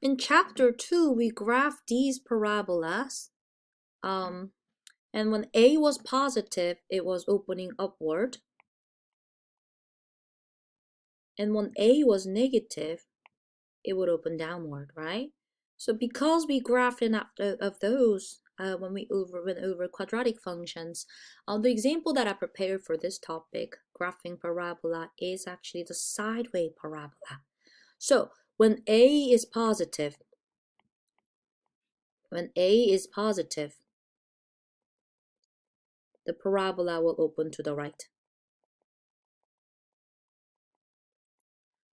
In chapter 2, we graphed these parabolas. And when A was positive, it was opening upward. And when A was negative, it would open downward, right? So because we graphed enough of those when we went over quadratic functions, the example that I prepared for this topic, graphing parabola, is actually the sideways parabola. So when A is positive, the parabola will open to the right.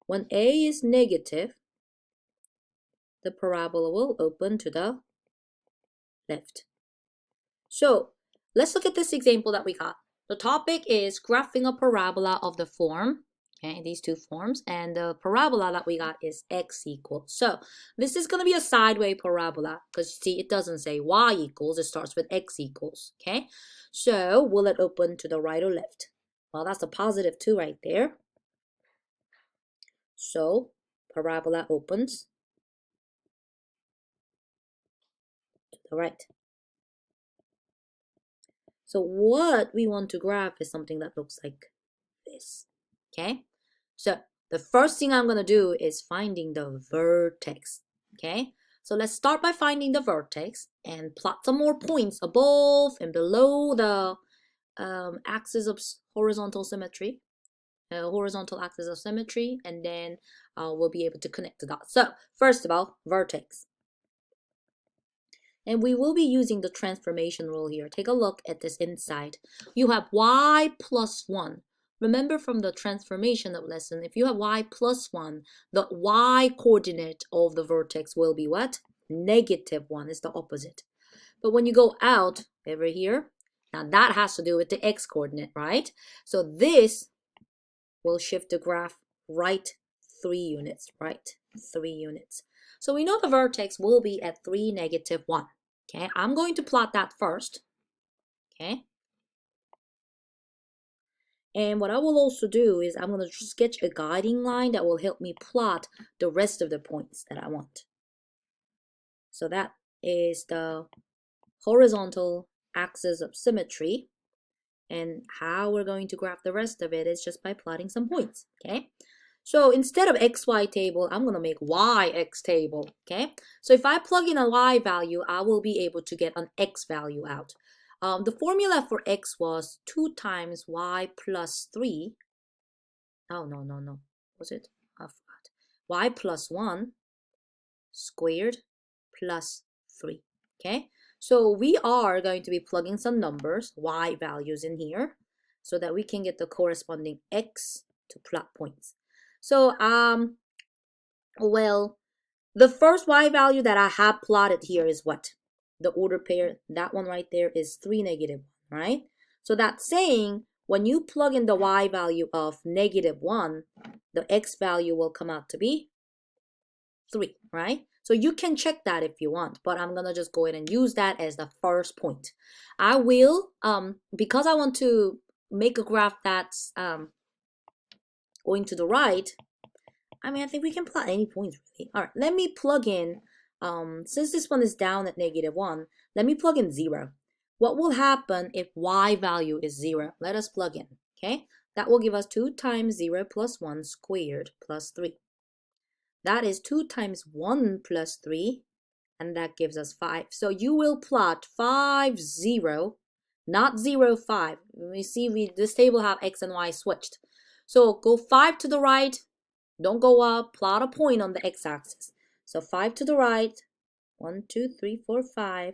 When A is negative, the parabola will open to the left. So let's look at this example that we got. The topic is graphing a parabola of the form, okay, these two forms, and the parabola that we got is x equals. So this is going to be a sideways parabola because see, it doesn't say y equals, it starts with x equals, okay? So will it open to the right or left? Well, that's a positive 2 right there. So parabola opens to the right. So what we want to graph is something that looks like this, okay? So the first thing I'm going to do is finding the vertex, okay? So let's start by finding the vertex and plot some more points above and below the axis of horizontal symmetry, horizontal axis of symmetry, and then we'll be able to connect the dots. So first of all, vertex. And we will be using the transformation rule here. Take a look at this inside. You have y plus 1. Remember from the transformation of lesson, if you have y plus 1, the y coordinate of the vertex will be what? Negative 1 is the opposite. But when you go out over here, now that has to do with the x coordinate, right? So this will shift the graph right 3 units, right? 3 units. So we know the vertex will be at 3, negative 1. Okay, I'm going to plot that first. Okay. And what I will also do is I'm going to sketch a guiding line that will help me plot the rest of the points that I want. So that is the horizontal axis of symmetry. And how we're going to graph the rest of it is just by plotting some points. Okay. So instead of xy table, I'm going to make yx table, okay? So if I plug in a y value, I will be able to get an x value out. The formula for x was 2 times y plus 3. Oh, no. Was it? I forgot. Y plus 1 squared plus 3, okay? So we are going to be plugging some numbers, y values in here, so that we can get the corresponding x to plot points. So, well, the first y value that I have plotted here is what? The order pair, that one right there is 3, negative 1, right? So that's saying when you plug in the y value of negative 1, the x value will come out to be 3, right? So you can check that if you want, but I'm going to just go ahead and use that as the first point. I will, because I want to make a graph that's going to the right, I mean, I think we can plot any points really. All right, let me plug in, since this one is down at negative 1, let me plug in 0. What will happen if y value is 0? Let us plug in, okay? That will give us 2 times 0 plus 1 squared plus 3. That is 2 times 1 plus 3, and that gives us 5. So you will plot 5, 0, not 0, 5. We see this table have x and y switched. So go 5 to the right, don't go up, plot a point on the x-axis. So 5 to the right, 1, 2, 3, 4, 5,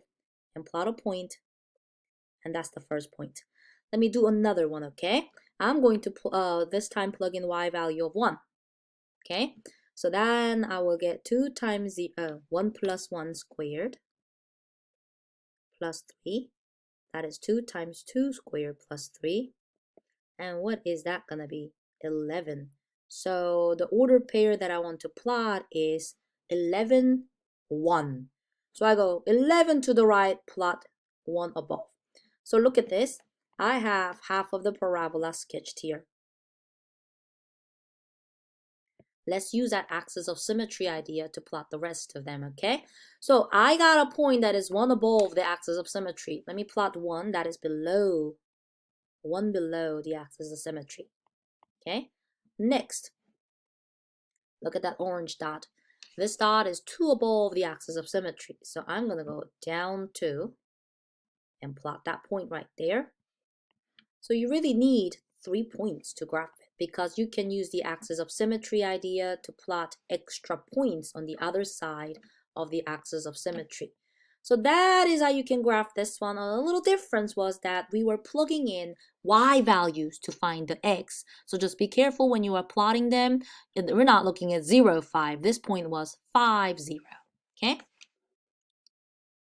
and plot a point, and that's the first point. Let me do another one, okay? I'm going to this time plug in y value of 1, okay? So then I will get 2 times 1 plus 1 squared plus 3. That is 2 times 2 squared plus 3. And what is that going to be? 11. So the order pair that I want to plot is 11, 1. So I go 11 to the right, plot 1 above. So look at this. I have half of the parabola sketched here. let's use that axis of symmetry idea to plot the rest of them, okay? So I got a point that is one above the axis of symmetry. Let me plot one that is below the axis of symmetry, okay? Next, look at that orange dot. This dot is 2 above the axis of symmetry. So I'm going to go down 2 and plot that point right there. So you really need 3 points to graph it, because you can use the axis of symmetry idea to plot extra points on the other side of the axis of symmetry. So that is how you can graph this one. A little difference was that we were plugging in y values to find the x. So just be careful when you are plotting them. We're not looking at 0, 5. This point was 5, 0. Okay?